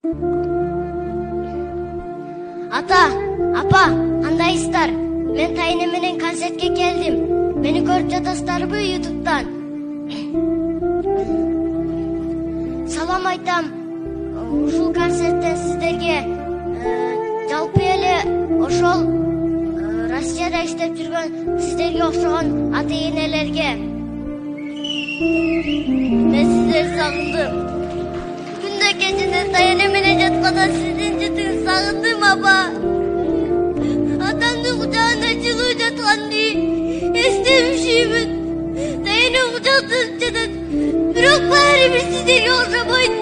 Ата, апа, кандайсыздар? Мен тайыне менен концертке келдим. Мени көрүп жатасыздарбы YouTube'дан? Салам айтам. Ушул концерттен сиздерге жалпы эле ошол Россияда иштеп жүргөн сиздерге окшогон ата-энелерге мен сиздерди сагындым. Күндө кечинде тайыне менен жатканда сиздин жытыңызды сагындым, апа. Атамдын кучагында жылуу жатканды эстемишимин. Тайыне кучактап жатат, бирок баары бир сиздерге окшобойт.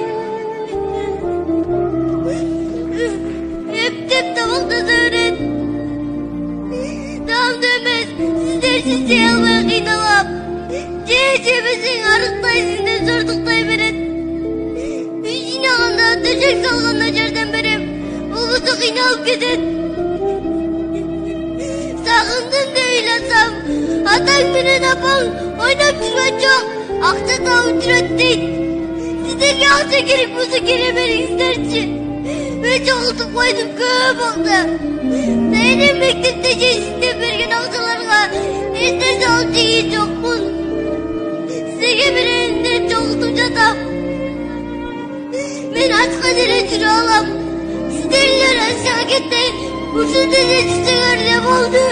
Эптеп тамактаса берет. Таамды эмес, сиздерсиз жей албай кыйналам. Жебесең арыктайсың деп зордуктай берет. Үй жыйнаганда, төшөк салганда жардам берем. Болбосо кыйналып кетет. Сагындым деп ыйласам, атаң менен апаң ойнап жүргөн жок, акча табып жүрөт дейт. Сиздерге акча керек болсо келе бериңиздерчи. Мен жоголтуп койдум көп акча. Тайыне мектепте жейсиң деп берген акчаларга эч нерсе алып жеген жокмун. Сизге беренде жоголтуп жатам. Мен ачка деле жүрө алам. Сиздер эле Россияга кетпей, ушул жерде жүрсөңөр эле болду.